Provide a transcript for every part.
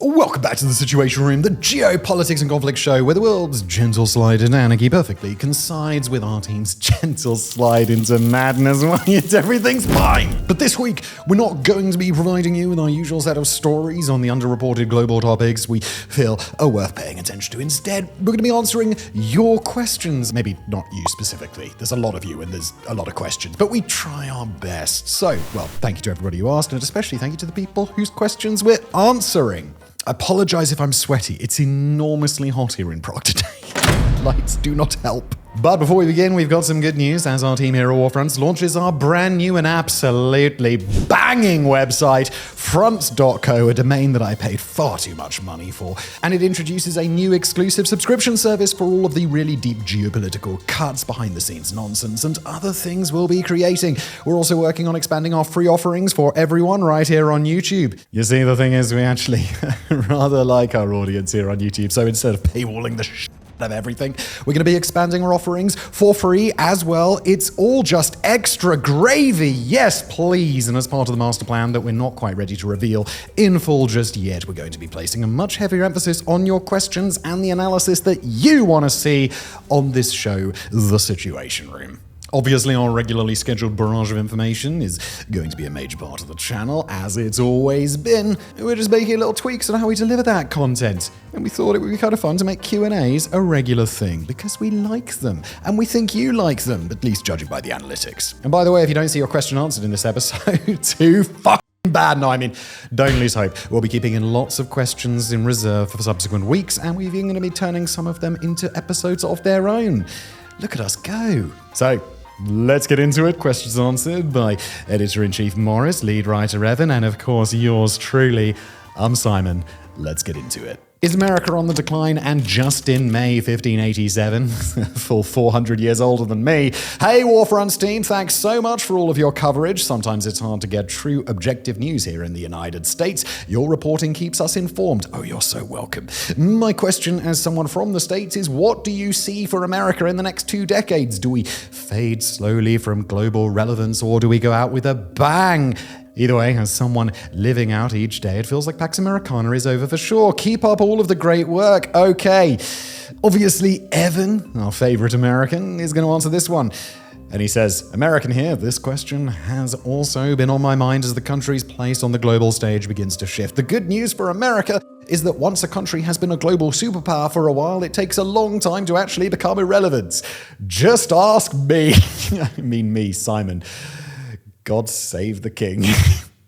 Welcome back to The Situation Room, the geopolitics and conflict show where the world's gentle slide into anarchy perfectly coincides with our team's gentle slide into madness while yet everything's fine. But this week, we're not going to be providing you with our usual set of stories on the underreported global topics we feel are worth paying attention to. Instead, we're going to be answering your questions. Maybe not you specifically. There's a lot of you and there's a lot of questions, but we try our best. So, well, thank you to everybody who asked, and especially thank you to the people whose questions we're answering. I apologize if I'm sweaty. It's enormously hot here in Prague today. Lights do not help. But before we begin, we've got some good news as our team here at WarFronts launches our brand new and absolutely banging website, fronts.co, a domain that I paid far too much money for. And it introduces a new exclusive subscription service for all of the really deep geopolitical cuts, behind the scenes nonsense, and other things we'll be creating. We're also working on expanding our free offerings for everyone right here on YouTube. You see, the thing is, we actually rather like our audience here on YouTube, so instead of paywalling the of everything, we're going to be expanding our offerings for free as well. It's all just extra gravy. Yes, please. And as part of the master plan that we're not quite ready to reveal in full just yet, we're going to be placing a much heavier emphasis on your questions and the analysis that you want to see on this show, The Situation Room. Obviously, our regularly scheduled barrage of information is going to be a major part of the channel, as it's always been. We're just making little tweaks on how we deliver that content. And we thought it would be kind of fun to make Q&As a regular thing, because we like them, and we think you like them, at least judging by the analytics. And by the way, if you don't see your question answered in this episode, too fucking bad. No, I mean, don't lose hope. We'll be keeping in lots of questions in reserve for subsequent weeks, and we're even going to be turning some of them into episodes of their own. Look at us go. So, let's get into it. Questions answered by Editor-in-Chief Morris, lead writer Evan, and of course yours truly, I'm Simon. Let's get into it. Is America on the decline and just in May 1587? Full 400 years older than me. Hey WarFronts team, thanks so much for all of your coverage. Sometimes it's hard to get true objective news here in the United States. Your reporting keeps us informed. Oh, you're so welcome. My question as someone from the States is, what do you see for America in the next 2 decades? Do we fade slowly from global relevance, or do we go out with a bang? Either way, as someone living out each day, it feels like Pax Americana is over for sure. Keep up all of the great work. Okay. Obviously, Evan, our favorite American, is going to answer this one. And he says, American here, this question has also been on my mind as the country's place on the global stage begins to shift. The good news for America is that once a country has been a global superpower for a while, it takes a long time to actually become irrelevant. Just ask me. I mean me, Simon. God save the king.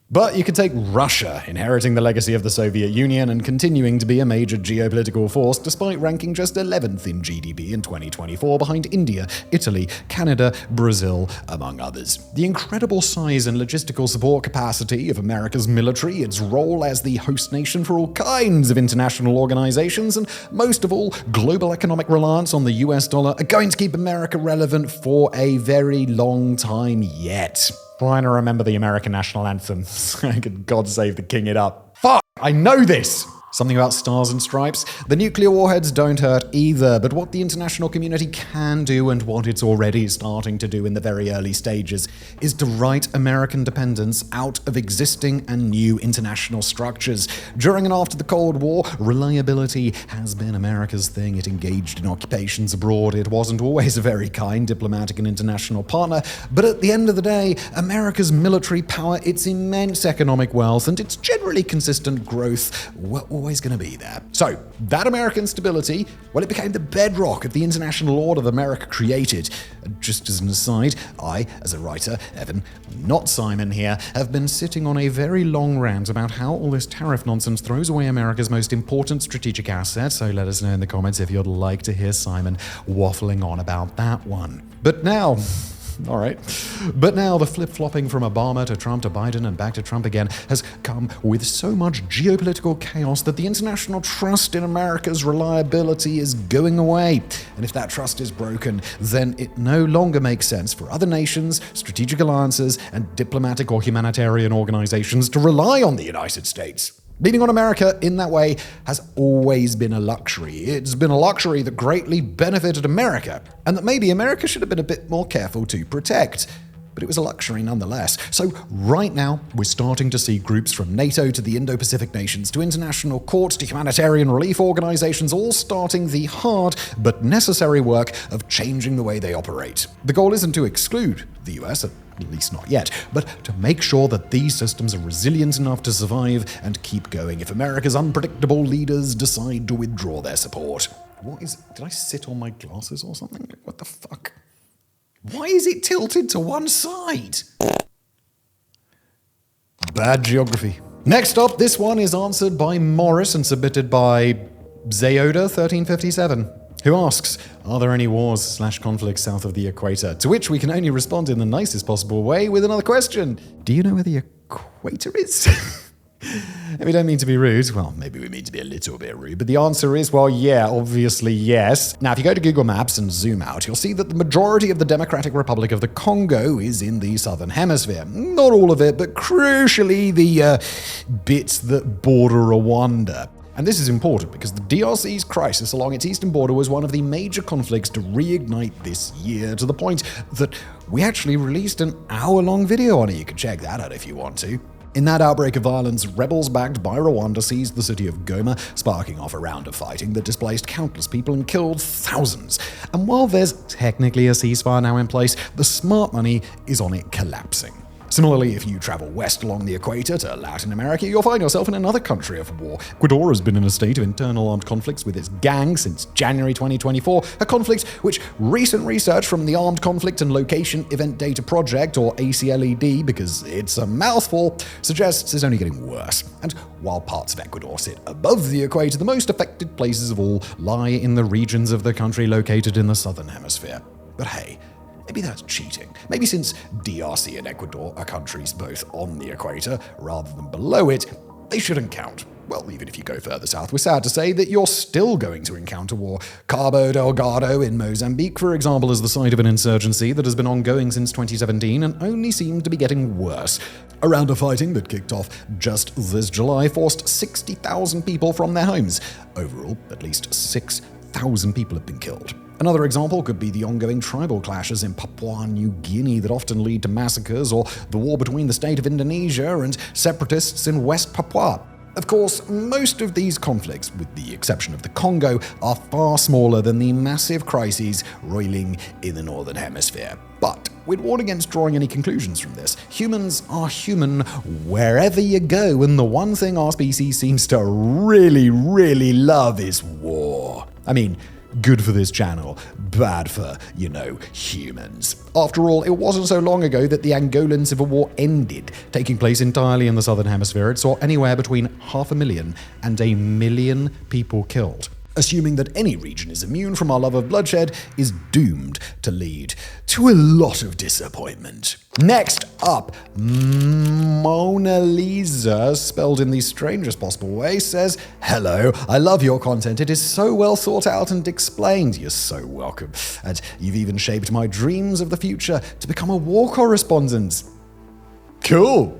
But you could take Russia, inheriting the legacy of the Soviet Union and continuing to be a major geopolitical force despite ranking just 11th in GDP in 2024 behind India, Italy, Canada, Brazil, among others. The incredible size and logistical support capacity of America's military, its role as the host nation for all kinds of international organizations, and most of all, global economic reliance on the US dollar are going to keep America relevant for a very long time yet. Trying to remember the American national anthem. Could God save the king it up. Fuck! I know this! Something about stars and stripes. The nuclear warheads don't hurt either, but what the international community can do, and what it's already starting to do in the very early stages, is to write American dependence out of existing and new international structures. During and after the Cold War, reliability has been America's thing. It engaged in occupations abroad. It wasn't always a very kind diplomatic and international partner, but at the end of the day, America's military power, its immense economic wealth, and its generally consistent growth were always going to be there. So, that American stability, well, it became the bedrock of the international order that America created. Just as an aside, I, as a writer, Evan, not Simon here, have been sitting on a very long rant about how all this tariff nonsense throws away America's most important strategic asset, so let us know in the comments if you'd like to hear Simon waffling on about that one. But now, all right. But now the flip-flopping from Obama to Trump to Biden and back to Trump again has come with so much geopolitical chaos that the international trust in America's reliability is going away. And if that trust is broken, then it no longer makes sense for other nations, strategic alliances, and diplomatic or humanitarian organizations to rely on the United States. Leaning on America in that way has always been a luxury. It's been a luxury that greatly benefited America, and that maybe America should have been a bit more careful to protect. but it was a luxury nonetheless. So right now, we're starting to see groups from NATO to the Indo-Pacific nations to international courts to humanitarian relief organizations all starting the hard but necessary work of changing the way they operate. The goal isn't to exclude the US, at least not yet, but to make sure that these systems are resilient enough to survive and keep going if America's unpredictable leaders decide to withdraw their support. Did I sit on my glasses or something? What the fuck? Why is it tilted to one side? Bad geography. Next up, this one is answered by Morris and submitted by Zayoda1357, who asks, are there any wars/conflicts south of the equator? To which we can only respond in the nicest possible way with another question. Do you know where the equator is? We don't mean to be rude. Well, maybe we mean to be a little bit rude, but the answer is, well, yeah, obviously yes. Now, if you go to Google Maps and zoom out, you'll see that the majority of the Democratic Republic of the Congo is in the southern hemisphere. Not all of it, but crucially the bits that border Rwanda. And this is important because the DRC's crisis along its eastern border was one of the major conflicts to reignite this year, to the point that we actually released an hour-long video on it. You can check that out if you want to. In that outbreak of violence, rebels backed by Rwanda seized the city of Goma, sparking off a round of fighting that displaced countless people and killed thousands. And while there's technically a ceasefire now in place, the smart money is on it collapsing. Similarly, if you travel west along the equator to Latin America, you'll find yourself in another country of war. Ecuador has been in a state of internal armed conflicts with its gang since January 2024, a conflict which recent research from the Armed Conflict and Location Event Data Project, or ACLED, because it's a mouthful, suggests is only getting worse. And while parts of Ecuador sit above the equator, the most affected places of all lie in the regions of the country located in the southern hemisphere. But hey, maybe that's cheating. Maybe since DRC and Ecuador are countries both on the equator rather than below it, they shouldn't count. Well, even if you go further south, we're sad to say that you're still going to encounter war. Cabo Delgado in Mozambique, for example, is the site of an insurgency that has been ongoing since 2017 and only seemed to be getting worse. A round of fighting that kicked off just this July forced 60,000 people from their homes. Overall, at least 6,000 people have been killed. Another example could be the ongoing tribal clashes in Papua New Guinea that often lead to massacres, or the war between the state of Indonesia and separatists in West Papua. Of course, most of these conflicts, with the exception of the Congo, are far smaller than the massive crises roiling in the Northern Hemisphere. But we'd warn against drawing any conclusions from this. Humans are human wherever you go, and the one thing our species seems to really, really love is war. I mean, good for this channel, bad for, humans. After all, it wasn't so long ago that the Angolan Civil War ended, taking place entirely in the Southern Hemisphere. It saw anywhere between 500,000 and 1 million people killed. Assuming that any region is immune from our love of bloodshed is doomed to lead to a lot of disappointment. Next up, Mona Lisa, spelled in the strangest possible way, says, "Hello, I love your content. It is so well thought out and explained. You're so welcome. And you've even shaped my dreams of the future to become a war correspondent." Cool.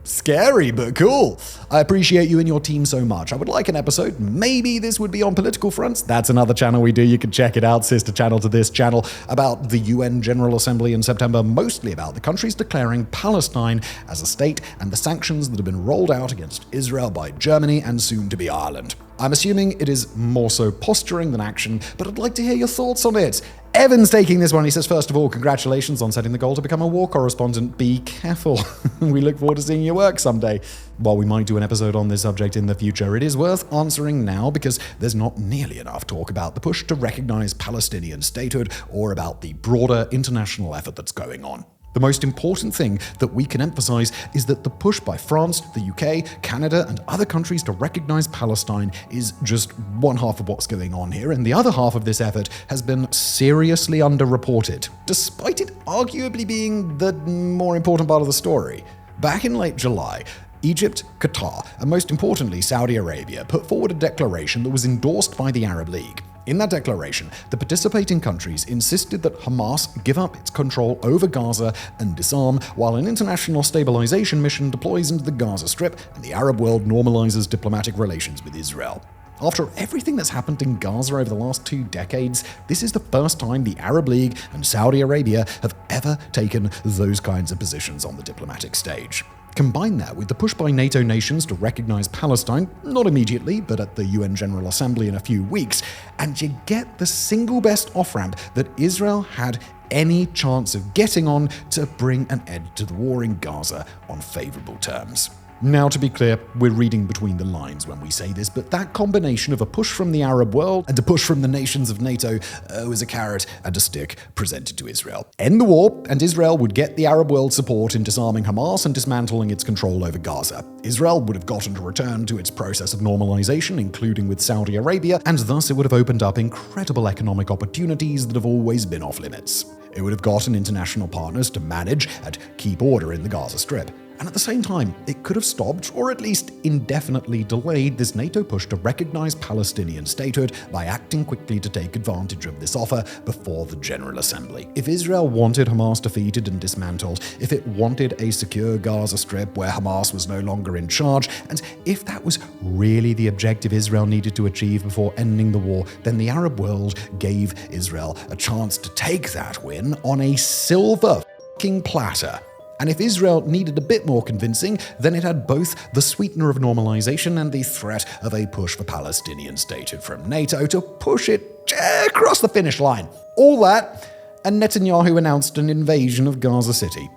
Scary, but cool. I appreciate you and your team so much. I would like an episode. Maybe this would be on political fronts. That's another channel we do. You can check it out, sister channel to this channel, about the UN General Assembly in September, mostly about the countries declaring Palestine as a state and the sanctions that have been rolled out against Israel by Germany and soon to be Ireland. I'm assuming it is more so posturing than action, but I'd like to hear your thoughts on it. Evan's taking this one. He says, first of all, congratulations on setting the goal to become a war correspondent. Be careful. We look forward to seeing your work someday. While we might do an episode on this subject in the future, it is worth answering now because there's not nearly enough talk about the push to recognize Palestinian statehood or about the broader international effort that's going on. The most important thing that we can emphasize is that the push by France, the UK, Canada, and other countries to recognize Palestine is just one half of what's going on here, and the other half of this effort has been seriously underreported, despite it arguably being the more important part of the story. Back in late July, Egypt, Qatar, and most importantly Saudi Arabia put forward a declaration that was endorsed by the Arab League. In that declaration, the participating countries insisted that Hamas give up its control over Gaza and disarm, while an international stabilization mission deploys into the Gaza Strip and the Arab world normalizes diplomatic relations with Israel. After everything that's happened in Gaza over the last 2 decades, this is the first time the Arab League and Saudi Arabia have ever taken those kinds of positions on the diplomatic stage. Combine that with the push by NATO nations to recognize Palestine, not immediately, but at the UN General Assembly in a few weeks, and you get the single best off-ramp that Israel had any chance of getting on to bring an end to the war in Gaza on favorable terms. Now, to be clear, we're reading between the lines when we say this, but that combination of a push from the Arab world and a push from the nations of NATO was a carrot and a stick presented to Israel. End the war, and Israel would get the Arab world support in disarming Hamas and dismantling its control over Gaza. Israel would have gotten to return to its process of normalization, including with Saudi Arabia, and thus it would have opened up incredible economic opportunities that have always been off limits. It would have gotten international partners to manage and keep order in the Gaza Strip. And at the same time, it could have stopped, or at least indefinitely delayed, this NATO push to recognize Palestinian statehood by acting quickly to take advantage of this offer before the General Assembly. If Israel wanted Hamas defeated and dismantled, if it wanted a secure Gaza Strip where Hamas was no longer in charge, and if that was really the objective Israel needed to achieve before ending the war, then the Arab world gave Israel a chance to take that win on a silver fucking platter. And if Israel needed a bit more convincing, then it had both the sweetener of normalization and the threat of a push for Palestinian statehood from NATO to push it across the finish line. All that, and Netanyahu announced an invasion of Gaza City.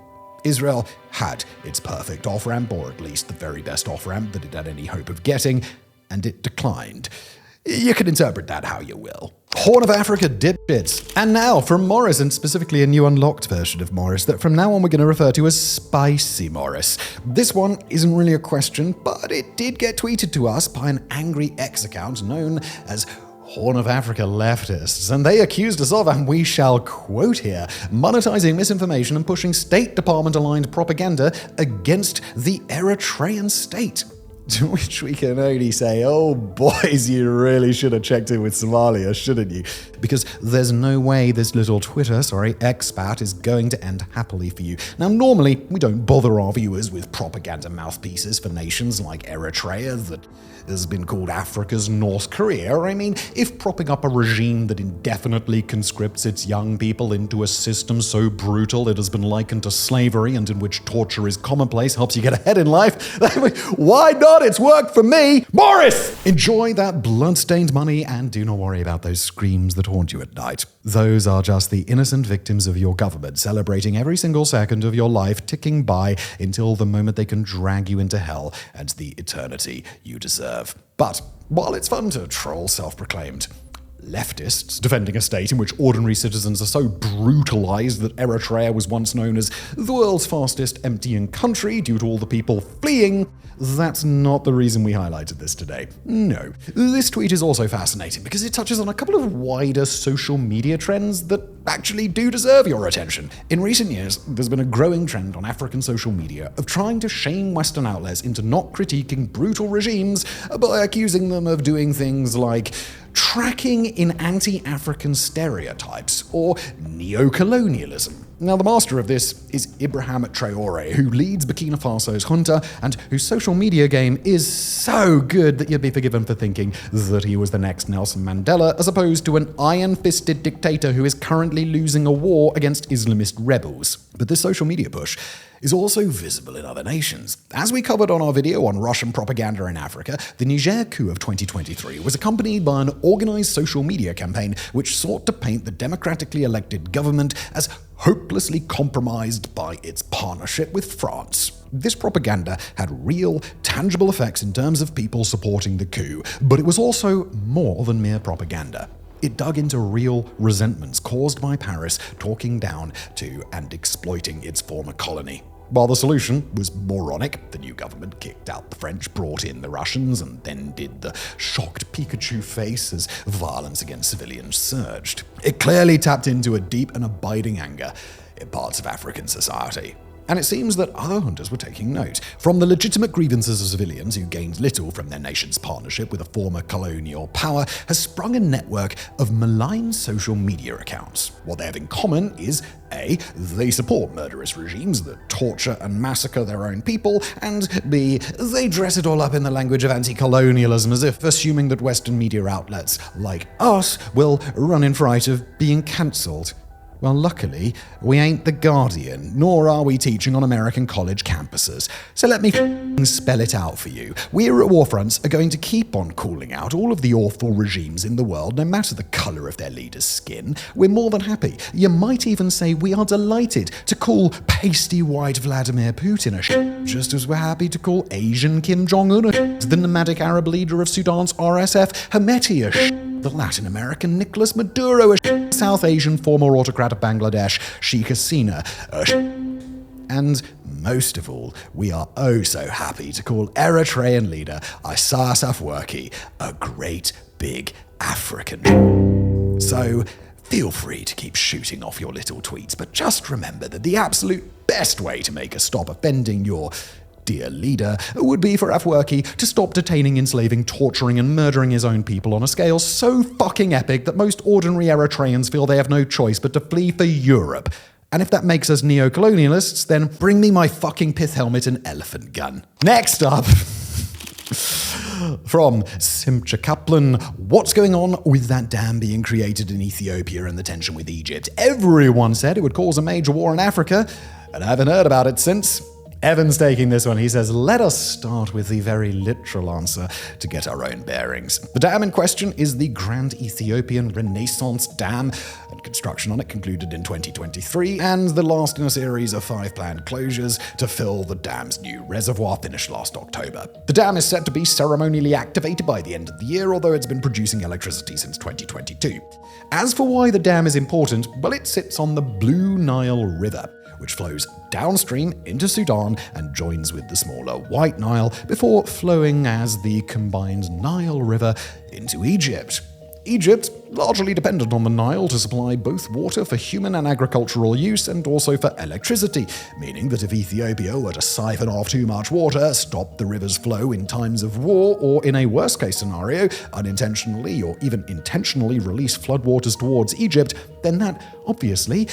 Israel had its perfect off-ramp, or at least the very best off-ramp that it had any hope of getting, and it declined. You can interpret that how you will. Horn of Africa Dipshits. And now from Morris, and specifically a new unlocked version of Morris that from now on we're going to refer to as Spicy Morris. This one isn't really a question, but it did get tweeted to us by an angry X account known as Horn of Africa Leftists, and they accused us of, and we shall quote here, monetizing misinformation and pushing State Department-aligned propaganda against the Eritrean state. To which we can only say, oh boys, you really should have checked in with Somalia, shouldn't you? Because there's no way this little expat is going to end happily for you. Now, normally, we don't bother our viewers with propaganda mouthpieces for nations like Eritrea that has been called Africa's North Korea. I mean, if propping up a regime that indefinitely conscripts its young people into a system so brutal it has been likened to slavery and in which torture is commonplace helps you get ahead in life, why not? It's worked for me. Morris! Enjoy that blood-stained money and do not worry about those screams that haunt you at night. Those are just the innocent victims of your government celebrating every single second of your life ticking by until the moment they can drag you into hell and the eternity you deserve. But while it's fun to troll self-proclaimed leftists defending a state in which ordinary citizens are so brutalized that Eritrea was once known as the world's fastest emptying country due to all the people fleeing, that's not the reason we highlighted this today. No. This tweet is also fascinating because it touches on a couple of wider social media trends that actually do deserve your attention. In recent years, there's been a growing trend on African social media of trying to shame Western outlets into not critiquing brutal regimes by accusing them of doing things like tracking in anti-African stereotypes or neo-colonialism. Now, the master of this is Ibrahim Traore, who leads Burkina Faso's junta and whose social media game is so good that you'd be forgiven for thinking that he was the next Nelson Mandela, as opposed to an iron-fisted dictator who is currently losing a war against Islamist rebels. But this social media push is also visible in other nations. As we covered on our video on Russian propaganda in Africa, the Niger coup of 2023 was accompanied by an organized social media campaign which sought to paint the democratically elected government as hopelessly compromised by its partnership with France. This propaganda had real, tangible effects in terms of people supporting the coup, but it was also more than mere propaganda. It dug into real resentments caused by Paris talking down to and exploiting its former colony. While the solution was moronic, the new government kicked out the French, brought in the Russians, and then did the shocked Pikachu face as violence against civilians surged. It clearly tapped into a deep and abiding anger in parts of African society. And it seems that other hunters were taking note. From the legitimate grievances of civilians who gained little from their nation's partnership with a former colonial power has sprung a network of malign social media accounts. What they have in common is A, they support murderous regimes that torture and massacre their own people, and B, they dress it all up in the language of anti-colonialism as if assuming that Western media outlets like us will run in fright of being cancelled. Well, luckily, we ain't The Guardian, nor are we teaching on American college campuses. So let me spell it out for you. We at WarFronts are going to keep on calling out all of the awful regimes in the world, no matter the colour of their leader's skin. We're more than happy. You might even say we are delighted to call pasty white Vladimir Putin a just as we're happy to call Asian Kim Jong-un the nomadic Arab leader of Sudan's RSF Hemeti a the Latin American Nicolas Maduro a South Asian former autocrat of Bangladesh Sheikh Hasina and most of all, we are oh so happy to call Eritrean leader Isaias Afwerki a great big African. So feel free to keep shooting off your little tweets, but just remember that the absolute best way to make us stop offending your dear leader would be for Afwerki to stop detaining, enslaving, torturing, and murdering his own people on a scale so fucking epic that most ordinary Eritreans feel they have no choice but to flee for Europe. And if that makes us neo-colonialists, then bring me my fucking pith helmet and elephant gun. Next up, from Simcha Kaplan, what's going on with that dam being created in Ethiopia and the tension with Egypt? Everyone said it would cause a major war in Africa, and I haven't heard about it since. Evan's taking this one. He says, let us start with the very literal answer to get our own bearings. The dam in question is the Grand Ethiopian Renaissance Dam, and construction on it concluded in 2023, and the last in a series of 5 planned closures to fill the dam's new reservoir finished last October. The dam is set to be ceremonially activated by the end of the year, although it's been producing electricity since 2022. As for why the dam is important, well, it sits on the Blue Nile River, which flows downstream into Sudan and joins with the smaller White Nile before flowing as the combined Nile River into Egypt. Egypt largely dependent on the Nile to supply both water for human and agricultural use and also for electricity, meaning that if Ethiopia were to siphon off too much water, stop the river's flow in times of war, or in a worst-case scenario, unintentionally or even intentionally release floodwaters towards Egypt, then that, obviously,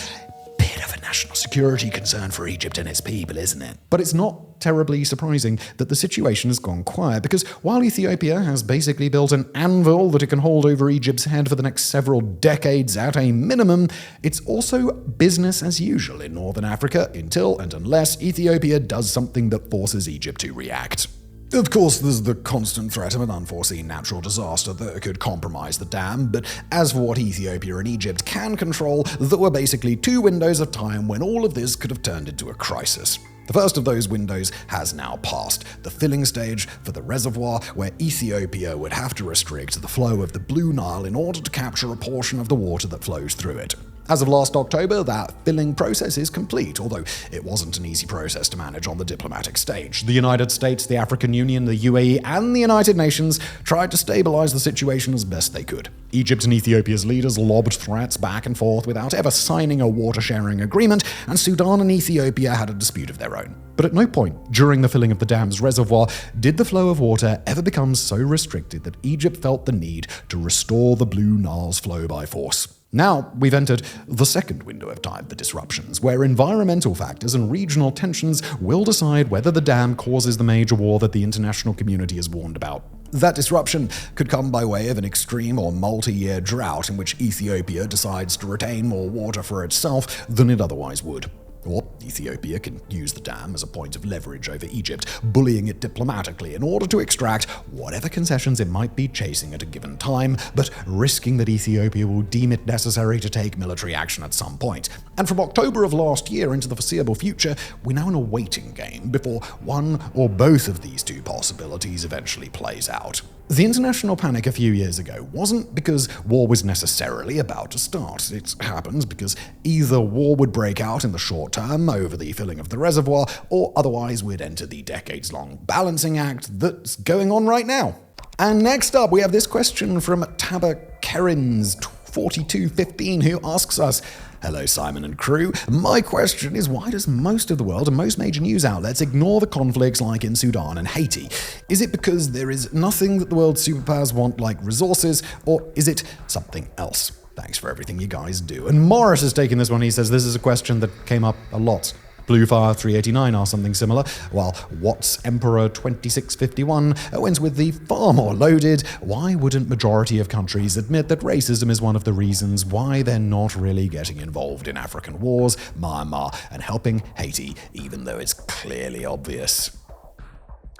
bit of a national security concern for Egypt and its people, isn't it? But it's not terribly surprising that the situation has gone quiet, because while Ethiopia has basically built an anvil that it can hold over Egypt's head for the next several decades at a minimum, it's also business as usual in northern Africa until and unless Ethiopia does something that forces Egypt to react. Of course, there's the constant threat of an unforeseen natural disaster that could compromise the dam, but as for what Ethiopia and Egypt can control, there were basically 2 windows of time when all of this could have turned into a crisis. The first of those windows has now passed, the filling stage for the reservoir, where Ethiopia would have to restrict the flow of the Blue Nile in order to capture a portion of the water that flows through it. As of last October, that filling process is complete, although it wasn't an easy process to manage on the diplomatic stage. The United States, the African Union, the UAE, and the United Nations tried to stabilize the situation as best they could. Egypt and Ethiopia's leaders lobbed threats back and forth without ever signing a water-sharing agreement, and Sudan and Ethiopia had a dispute of their own. But at no point during the filling of the dam's reservoir did the flow of water ever become so restricted that Egypt felt the need to restore the Blue Nile's flow by force. Now we've entered the second window of time for disruptions, where environmental factors and regional tensions will decide whether the dam causes the major war that the international community has warned about. That disruption could come by way of an extreme or multi-year drought in which Ethiopia decides to retain more water for itself than it otherwise would. Or Ethiopia can use the dam as a point of leverage over Egypt, bullying it diplomatically in order to extract whatever concessions it might be chasing at a given time, but risking that Ethiopia will deem it necessary to take military action at some point. And from October of last year into the foreseeable future, we're now in a waiting game before one or both of these 2 possibilities eventually plays out. The international panic a few years ago wasn't because war was necessarily about to start. It happened because either war would break out in the short term over the filling of the reservoir, or otherwise we'd enter the decades-long balancing act that's going on right now. And next up, we have this question from Taba Kerins 4215, who asks us, Hello, Simon and crew. My question is, why does most of the world and most major news outlets ignore the conflicts like in Sudan and Haiti? Is it because there is nothing that the world's superpowers want like resources, or is it something else? Thanks for everything you guys do. And Morris has taken this one. He says this is a question that came up a lot. Bluefire 389 asked something similar, while Watts Emperor 2651 went with the far more loaded, why wouldn't majority of countries admit that racism is one of the reasons why they're not really getting involved in African wars, Myanmar, and helping Haiti, even though it's clearly obvious?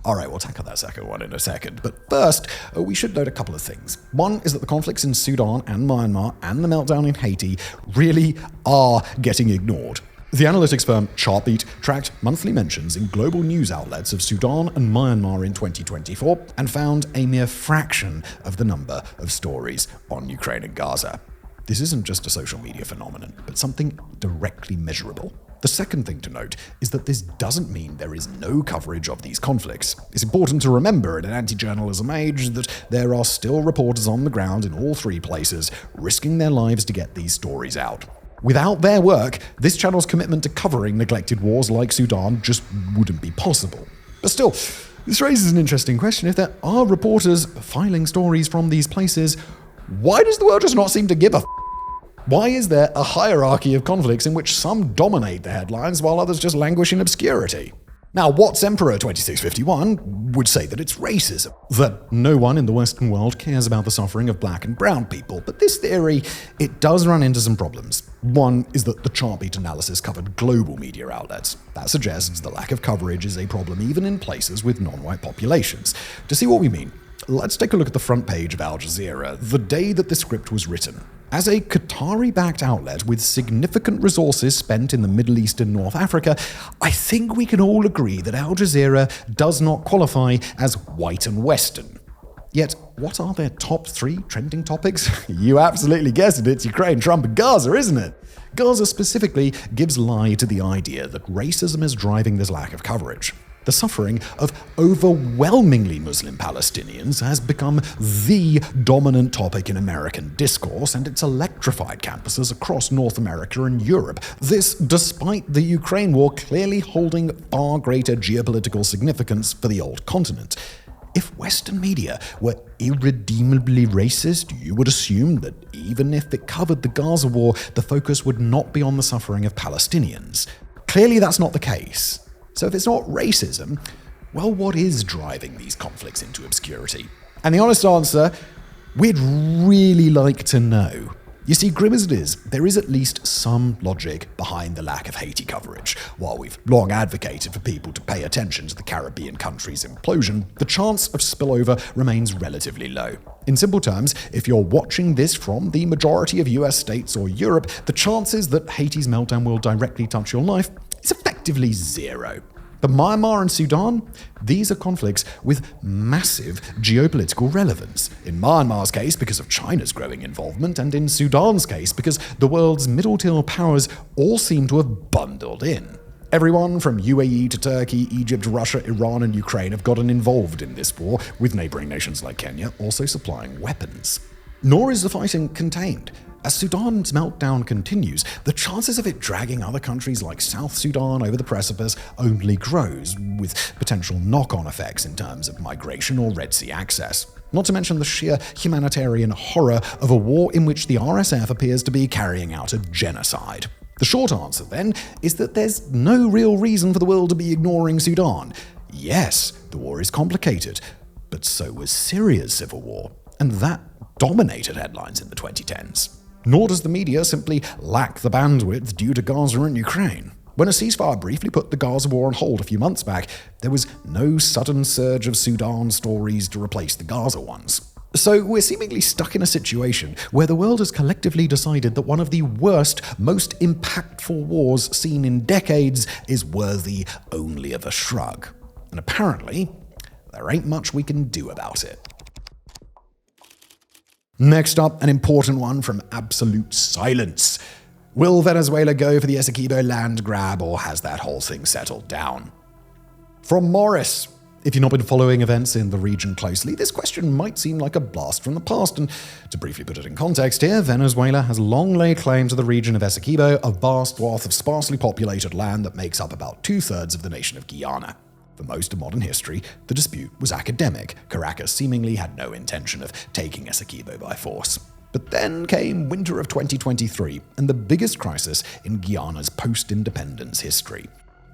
Alright, we'll tackle that second one in a second. But first, we should note a couple of things. One is that the conflicts in Sudan and Myanmar and the meltdown in Haiti really are getting ignored. The analytics firm Chartbeat tracked monthly mentions in global news outlets of Sudan and Myanmar in 2024 and found a mere fraction of the number of stories on Ukraine and Gaza. This isn't just a social media phenomenon, but something directly measurable. The second thing to note is that this doesn't mean there is no coverage of these conflicts. It's important to remember in an anti-journalism age that there are still reporters on the ground in all three places, risking their lives to get these stories out. Without their work, this channel's commitment to covering neglected wars like Sudan just wouldn't be possible. But still, this raises an interesting question. If there are reporters filing stories from these places, why does the world just not seem to give a f***? Why is there a hierarchy of conflicts in which some dominate the headlines while others just languish in obscurity? Now, Watts Emperor 2651 would say that it's racism, that no one in the Western world cares about the suffering of black and brown people. But this theory, it does run into some problems. One is that the Chartbeat analysis covered global media outlets. That suggests the lack of coverage is a problem even in places with non-white populations. To see what we mean, let's take a look at the front page of Al Jazeera, the day that the script was written. As a Qatari-backed outlet with significant resources spent in the Middle East and North Africa, I think we can all agree that Al Jazeera does not qualify as white and Western. Yet, what are their top 3 trending topics? You absolutely guessed it, it's Ukraine, Trump, and Gaza, isn't it? Gaza specifically gives lie to the idea that racism is driving this lack of coverage. The suffering of overwhelmingly Muslim Palestinians has become the dominant topic in American discourse, and it's electrified campuses across North America and Europe. This, despite the Ukraine war clearly holding far greater geopolitical significance for the old continent. If Western media were irredeemably racist, you would assume that even if it covered the Gaza war, the focus would not be on the suffering of Palestinians. Clearly that's not the case. So if it's not racism, well, what is driving these conflicts into obscurity? And the honest answer, we'd really like to know. You see, grim as it is, there is at least some logic behind the lack of Haiti coverage. While we've long advocated for people to pay attention to the Caribbean country's implosion, the chance of spillover remains relatively low. In simple terms, if you're watching this from the majority of US states or Europe, the chances that Haiti's meltdown will directly touch your life is effectively zero. But Myanmar and Sudan, these are conflicts with massive geopolitical relevance. In Myanmar's case, because of China's growing involvement, and in Sudan's case, because the world's middle-tier powers all seem to have bundled in. Everyone from UAE to Turkey, Egypt, Russia, Iran, and Ukraine have gotten involved in this war, with neighboring nations like Kenya also supplying weapons. Nor is the fighting contained. As Sudan's meltdown continues, the chances of it dragging other countries like South Sudan over the precipice only grows, with potential knock-on effects in terms of migration or Red Sea access. Not to mention the sheer humanitarian horror of a war in which the RSF appears to be carrying out a genocide. The short answer, then, is that there's no real reason for the world to be ignoring Sudan. Yes, the war is complicated, but so was Syria's civil war, and that dominated headlines in the 2010s. Nor does the media simply lack the bandwidth due to Gaza and Ukraine. When a ceasefire briefly put the Gaza war on hold a few months back, there was no sudden surge of Sudan stories to replace the Gaza ones. So we're seemingly stuck in a situation where the world has collectively decided that one of the worst, most impactful wars seen in decades is worthy only of a shrug. And apparently, there ain't much we can do about it. Next up, an important one from absolute silence. Will Venezuela go for the Essequibo land grab, or has that whole thing settled down? From Morris. If you've not been following events in the region closely, this question might seem like a blast from the past, and to briefly put it in context here, Venezuela has long laid claim to the region of Essequibo, a vast swath of sparsely populated land that makes up about 2/3 of the nation of Guyana. For most of modern history, the dispute was academic. Caracas seemingly had no intention of taking Essequibo by force. But then came winter of 2023, and the biggest crisis in Guyana's post-independence history.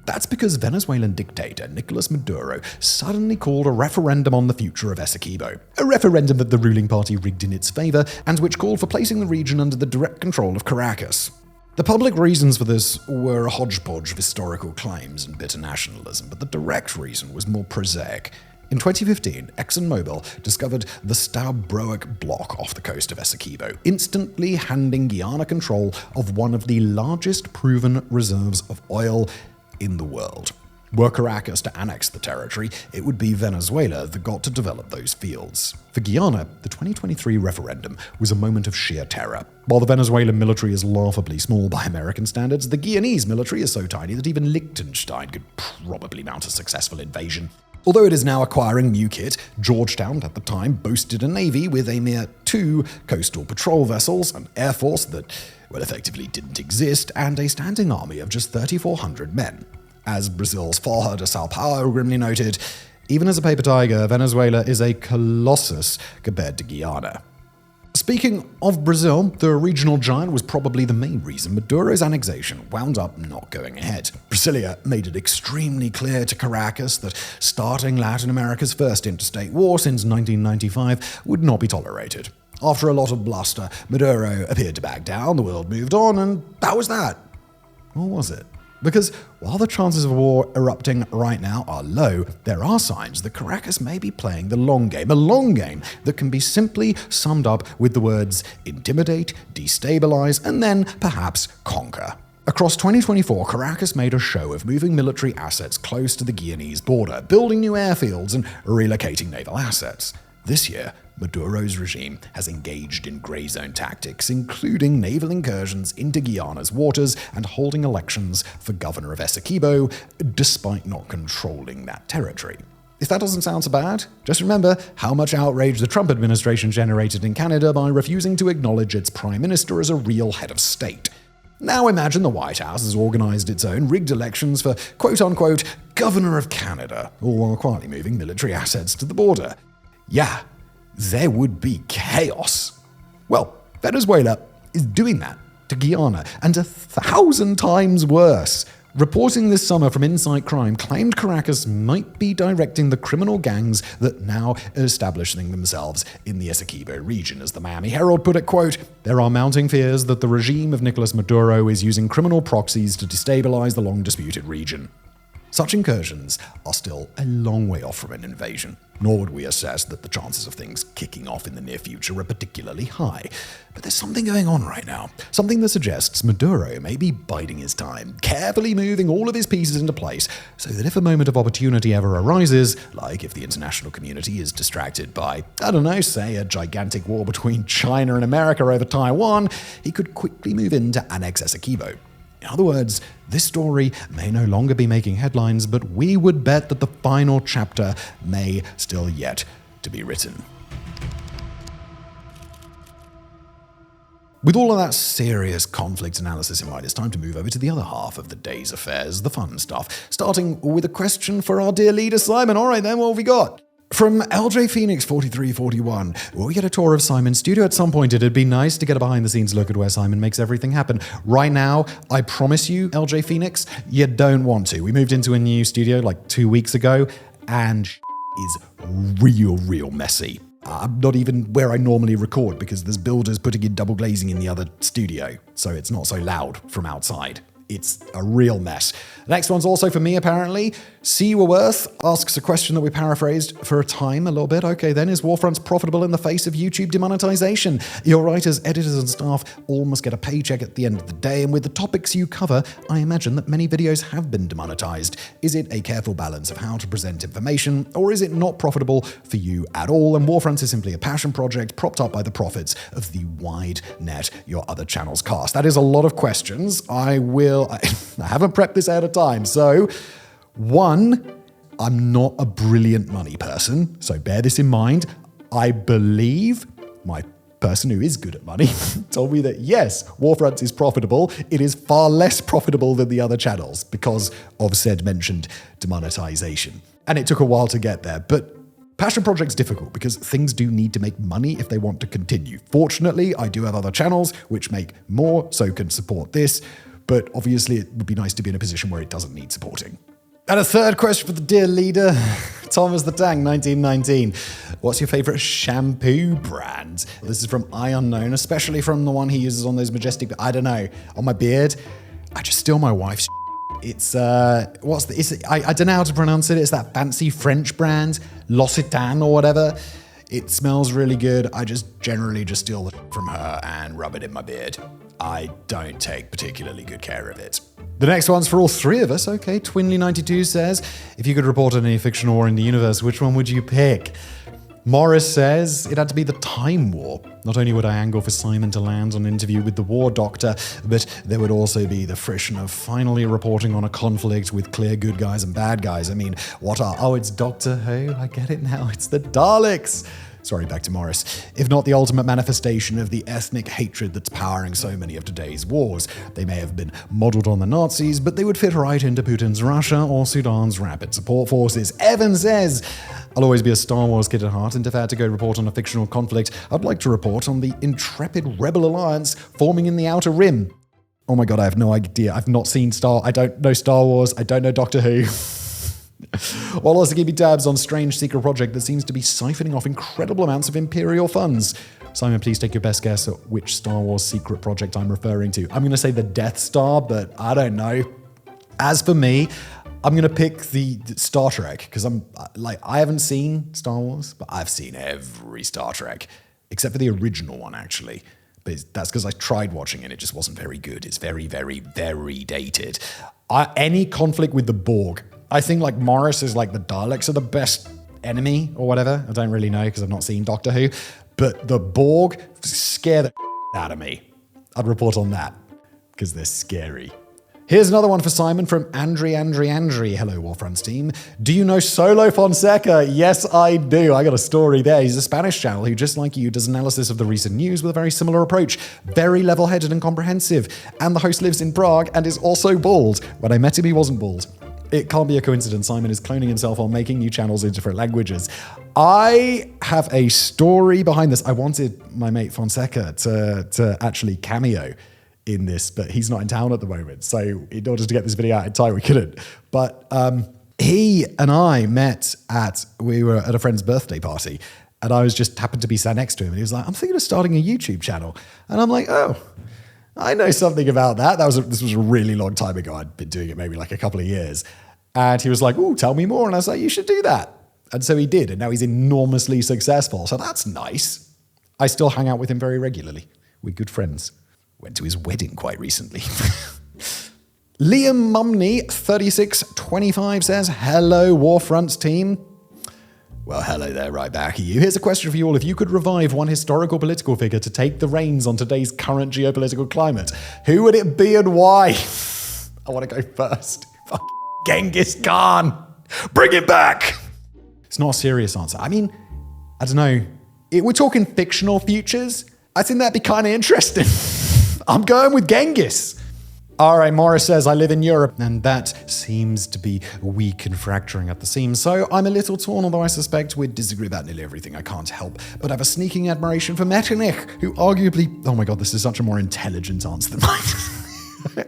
That's because Venezuelan dictator Nicolas Maduro suddenly called a referendum on the future of Essequibo. A referendum that the ruling party rigged in its favor, and which called for placing the region under the direct control of Caracas. The public reasons for this were a hodgepodge of historical claims and bitter nationalism, but the direct reason was more prosaic. In 2015, ExxonMobil discovered the Stabroek block off the coast of Essequibo, instantly handing Guyana control of one of the largest proven reserves of oil in the world. Were Caracas to annex the territory, it would be Venezuela that got to develop those fields. For Guyana, the 2023 referendum was a moment of sheer terror. While the Venezuelan military is laughably small by American standards, the Guyanese military is so tiny that even Liechtenstein could probably mount a successful invasion. Although it is now acquiring new kit, Georgetown at the time boasted a navy with a mere 2 coastal patrol vessels, an air force that, well, effectively didn't exist, and a standing army of just 3,400 men. As Brazil's Força de São Paulo grimly noted, even as a paper tiger, Venezuela is a colossus compared to Guyana. Speaking of Brazil, the regional giant was probably the main reason Maduro's annexation wound up not going ahead. Brasilia made it extremely clear to Caracas that starting Latin America's first interstate war since 1995 would not be tolerated. After a lot of bluster, Maduro appeared to back down, the world moved on, and that was that. Or was it? Because while the chances of war erupting right now are low, there are signs that Caracas may be playing the long game, a long game that can be simply summed up with the words intimidate, destabilize, and then perhaps conquer. Across 2024, Caracas made a show of moving military assets close to the Guyanese border, building new airfields and relocating naval assets. This year, Maduro's regime has engaged in grey zone tactics, including naval incursions into Guyana's waters and holding elections for governor of Essequibo, despite not controlling that territory. If that doesn't sound so bad, just remember how much outrage the Trump administration generated in Canada by refusing to acknowledge its prime minister as a real head of state. Now imagine the White House has organized its own rigged elections for quote-unquote governor of Canada, all while quietly moving military assets to the border. Yeah, there would be chaos. Well, Venezuela is doing that to Guyana, and 1,000 times worse. Reporting this summer from Inside Crime claimed Caracas might be directing the criminal gangs that now are establishing themselves in the Essequibo region. As the Miami Herald put it, quote, "There are mounting fears that the regime of Nicolas Maduro is using criminal proxies to destabilize the long-disputed region." Such incursions are still a long way off from an invasion, nor would we assess that the chances of things kicking off in the near future are particularly high. But there's something going on right now, something that suggests Maduro may be biding his time, carefully moving all of his pieces into place, so that if a moment of opportunity ever arises, like if the international community is distracted by, I don't know, say a gigantic war between China and America over Taiwan, he could quickly move in to annex Essequibo. In other words, this story may no longer be making headlines, but we would bet that the final chapter may still yet to be written. With all of that serious conflict analysis in mind, it's time to move over to the other half of the day's affairs, the fun stuff, starting with a question for our dear leader, Simon. All right then, what have we got? From LJ Phoenix 4341, will we get a tour of Simon's studio at some point? It'd be nice to get a behind-the-scenes look at where Simon makes everything happen. Right now, I promise you, LJ Phoenix, you don't want to. We moved into a new studio like 2 weeks ago, and is real messy. I'm not even where I normally record because there's builders putting in double glazing in the other studio, so it's not so loud from outside. It's a real mess. The next one's also for me, apparently. See You Were Worth asks a question that we paraphrased for a time a little bit. Okay, then, is WarFronts profitable in the face of YouTube demonetization? Your writers, editors, and staff all must get a paycheck at the end of the day, and with the topics you cover, I imagine that many videos have been demonetized. Is it a careful balance of how to present information, or is it not profitable for you at all? And WarFronts is simply a passion project propped up by the profits of the wide net your other channels cast. That is a lot of questions. I haven't prepped this ahead of time. So, 1, I'm not a brilliant money person, so bear this in mind. I believe my person who is good at money told me that yes, WarFronts is profitable. It is far less profitable than the other channels because of said mentioned demonetization. And it took a while to get there, but passion project's difficult because things do need to make money if they want to continue. Fortunately, I do have other channels which make more, so can support this, but obviously it would be nice to be in a position where it doesn't need supporting. And a third question for the dear leader, Thomas the Tank, 1919. What's your favorite shampoo brand? This is from I Unknown, especially from the one he uses on those majestic, I don't know, on my beard. I just steal my wife's. It's, I don't know how to pronounce it. It's that fancy French brand, L'Occitane or whatever. It smells really good. I just generally just steal it from her and rub it in my beard. I don't take particularly good care of it. The next one's for all three of us. Okay, Twinley92 says, if you could report on any fictional war in the universe, which one would you pick? Morris says it had to be the Time War. Not only would I angle for Simon to land on an interview with the War Doctor, but there would also be the friction of finally reporting on a conflict with clear good guys and bad guys. I mean, it's Doctor Who. I get it now. It's the Daleks. Sorry, back to Morris. If not the ultimate manifestation of the ethnic hatred that's powering so many of today's wars. They may have been modeled on the Nazis, but they would fit right into Putin's Russia or Sudan's rapid support forces. Evan says, I'll always be a Star Wars kid at heart, and if I had to go report on a fictional conflict, I'd like to report on the intrepid rebel alliance forming in the Outer Rim. Oh my god, I have no idea. I've not seen I don't know Star Wars. I don't know Doctor Who. While also keeping tabs on strange secret project that seems to be siphoning off incredible amounts of Imperial funds. Simon, please take your best guess at which Star Wars secret project I'm referring to. I'm going to say the Death Star, but I don't know. As for me, I'm going to pick the Star Trek, because I haven't seen Star Wars, but I've seen every Star Trek, except for the original one, actually. But that's because I tried watching it. It just wasn't very good. It's very, very, very dated. Any conflict with the Borg, I think Morris is the Daleks are the best enemy or whatever. I don't really know because I've not seen Doctor Who. But the Borg scare the out of me. I'd report on that because they're scary. Here's another one for Simon from Andri. Hello, WarFronts team. Do you know Solo Fonseca? Yes, I do. I got a story there. He's a Spanish channel who, just like you, does analysis of the recent news with a very similar approach. Very level-headed and comprehensive. And the host lives in Prague and is also bald. When I met him, he wasn't bald. It can't be a coincidence. Simon is cloning himself while making new channels in different languages. I have a story behind this. I wanted my mate Fonseca to actually cameo in this, but he's not in town at the moment. So in order to get this video out in time, we couldn't. But he and I we were at a friend's birthday party, and I just happened to be sat next to him, and he was like, I'm thinking of starting a YouTube channel. And I'm like, oh, I know something about that. This was a really long time ago. I'd been doing it maybe a couple of years. And he was like, oh, tell me more. And I was like, you should do that. And so he did. And now he's enormously successful. So that's nice. I still hang out with him very regularly. We're good friends. Went to his wedding quite recently. Liam Mumney, 3625 says, hello, WarFronts team. Well, hello there, right back at you. Here's a question for you all. If you could revive one historical political figure to take the reins on today's current geopolitical climate, who would it be and why? I want to go first. Genghis Khan. Bring it back. It's not a serious answer. I mean, I don't know. We're talking fictional futures. I think that'd be kind of interesting. I'm going with Genghis. All right, Morris says, I live in Europe, and that seems to be weak and fracturing at the seams. So I'm a little torn, although I suspect we'd disagree about nearly everything. I can't help but have a sneaking admiration for Metternich, who arguably, oh my God, this is such a more intelligent answer than mine.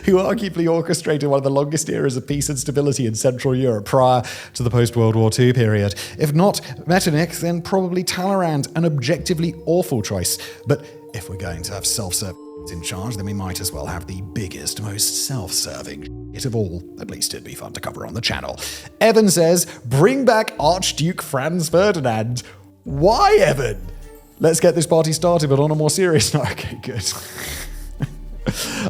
Who arguably orchestrated one of the longest eras of peace and stability in Central Europe prior to the post-World War II period. If not Metternich, then probably Talleyrand, an objectively awful choice. But if we're going to have self-serving in charge, then we might as well have the biggest, most self-serving shit of all. At least it'd be fun to cover on the channel. Evan says, bring back Archduke Franz Ferdinand. Why, Evan? Let's get this party started, but on a more serious note. Okay, good.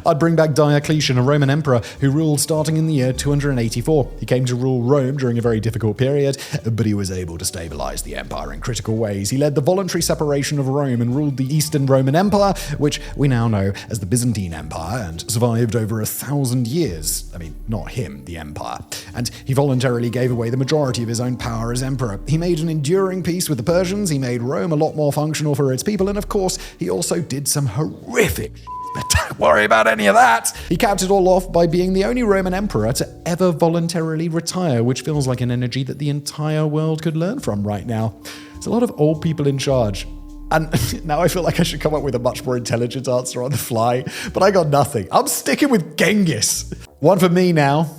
I'd bring back Diocletian, a Roman emperor who ruled starting in the year 284. He came to rule Rome during a very difficult period, but he was able to stabilize the empire in critical ways. He led the voluntary separation of Rome and ruled the Eastern Roman Empire, which we now know as the Byzantine Empire, and survived over 1,000 years. I mean, not him, the empire. And he voluntarily gave away the majority of his own power as emperor. He made an enduring peace with the Persians, he made Rome a lot more functional for its people, and of course, he also did some horrific shit. But don't worry about any of that. He capped it all off by being the only Roman emperor to ever voluntarily retire, which feels like an energy that the entire world could learn from right now. There's a lot of old people in charge. And now I feel like I should come up with a much more intelligent answer on the fly, but I got nothing. I'm sticking with Genghis. One for me now.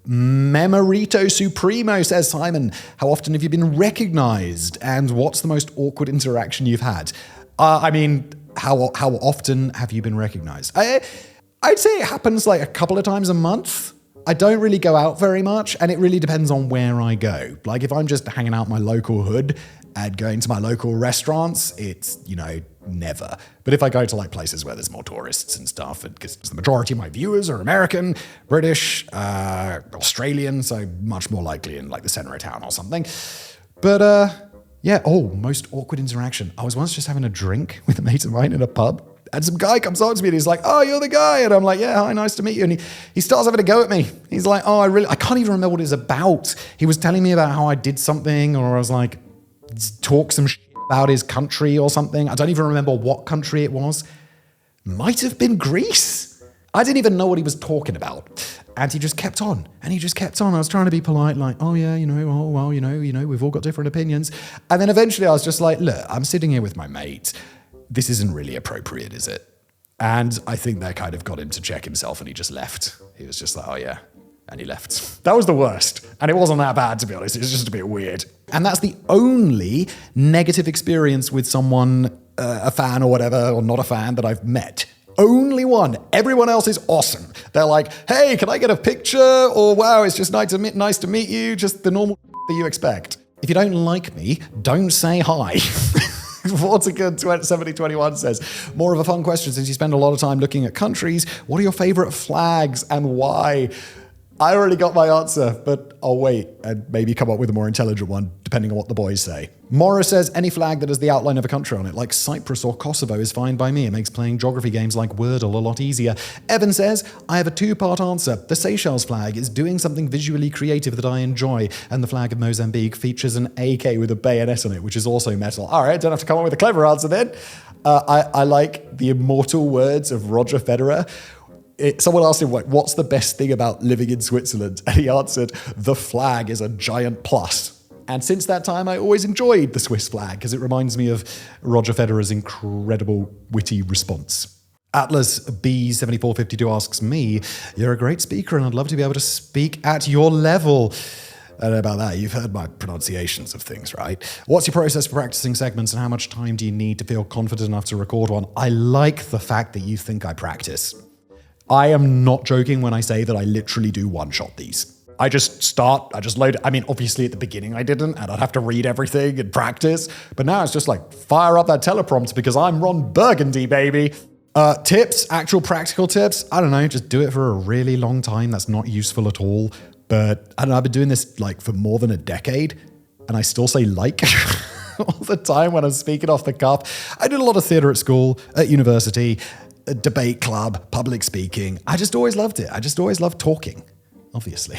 Memorito Supremo says, Simon, how often have you been recognized? And what's the most awkward interaction you've had? How often have you been recognized? I'd say it happens like a couple of times a month. I don't really go out very much, and it really depends on where I go. Like, if I'm just hanging out my local hood and going to my local restaurants, it's, never. But if I go to like places where there's more tourists and stuff, because the majority of my viewers are American, British, Australian, so much more likely in like the center of town or something. But most awkward interaction. I was once just having a drink with a mate of mine in a pub, and some guy comes on to me and he's like, "Oh, you're the guy." And I'm like, "Yeah, hi, nice to meet you." And he starts having a go at me. He's like, "Oh, I can't even remember what it was about." He was telling me about how I did something, or I was like, talk some shit about his country or something. I don't even remember what country it was. Might have been Greece. I didn't even know what he was talking about. And he just kept on. I was trying to be polite, like, "Oh yeah, we've all got different opinions." And then eventually I was just like, "Look, I'm sitting here with my mate. This isn't really appropriate, is it?" And I think that kind of got him to check himself, and he just left. He was just like, "Oh yeah." And he left. That was the worst. And it wasn't that bad, to be honest. It was just a bit weird. And that's the only negative experience with someone, a fan or whatever, or not a fan, that I've met. Only one. Everyone else is awesome. They're like, "Hey, can I get a picture?" Or, "Wow, it's just nice to meet you." Just the normal that you expect. If you don't like me, don't say hi. Vortigan 7021 says, "More of a fun question since you spend a lot of time looking at countries. What are your favorite flags and why?" I already got my answer, but I'll wait and maybe come up with a more intelligent one, depending on what the boys say. Morris says, "Any flag that has the outline of a country on it, like Cyprus or Kosovo, is fine by me. It makes playing geography games like Wordle a lot easier." Evan says, "I have a two-part answer. The Seychelles flag is doing something visually creative that I enjoy, and the flag of Mozambique features an AK with a bayonet on it, which is also metal." All right, don't have to come up with a clever answer then. I like the immortal words of Roger Federer. Someone asked him, "What's the best thing about living in Switzerland?" And he answered, "The flag is a giant plus." And since that time, I always enjoyed the Swiss flag because it reminds me of Roger Federer's incredible witty response. Atlas B7452 asks me, "You're a great speaker and I'd love to be able to speak at your level." I don't know about that. You've heard my pronunciations of things, right? "What's your process for practicing segments and how much time do you need to feel confident enough to record one?" I like the fact that you think I practice. I am not joking when I say that I literally do one-shot these. I just load it. I mean, obviously at the beginning I didn't, and I'd have to read everything and practice. But now it's just like, fire up that teleprompter because I'm Ron Burgundy, baby. Tips, actual practical tips. I don't know, just do it for a really long time. That's not useful at all. But I don't know, I've been doing this like for more than a decade, and I still say like all the time when I'm speaking off the cuff. I did a lot of theatre at school, at university, a debate club, public speaking. I just always loved it. I just always loved talking, obviously.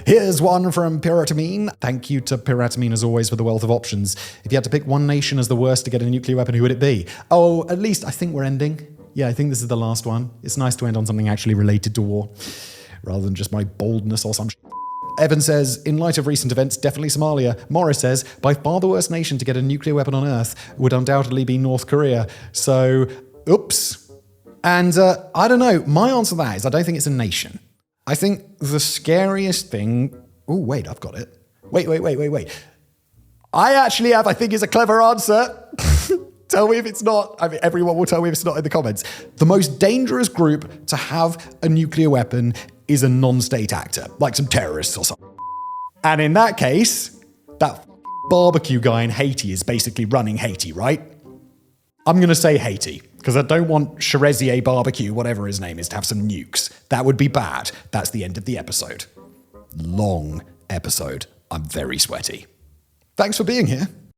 Here's one from Piratamine. Thank you to Piratamine as always for the wealth of options. If you had to pick one nation as the worst to get a nuclear weapon, who would it be? Oh, at least I think we're ending. Yeah, I think this is the last one. It's nice to end on something actually related to war, rather than just my boldness or some shit. Evan says, "In light of recent events, definitely Somalia." Morris says, "By far the worst nation to get a nuclear weapon on Earth would undoubtedly be North Korea." So, oops. And I don't know. My answer to that is I don't think it's a nation. I think the scariest thing... Oh, wait, I've got it. Wait. I actually have, I think it's a clever answer. Tell me if it's not. I mean, everyone will tell me if it's not in the comments. The most dangerous group to have a nuclear weapon is a non-state actor, like some terrorists or something. And in that case, that barbecue guy in Haiti is basically running Haiti, right? I'm going to say Haiti. Because I don't want Cherezier Barbecue, whatever his name is, to have some nukes. That would be bad. That's the end of the episode. Long episode. I'm very sweaty. Thanks for being here.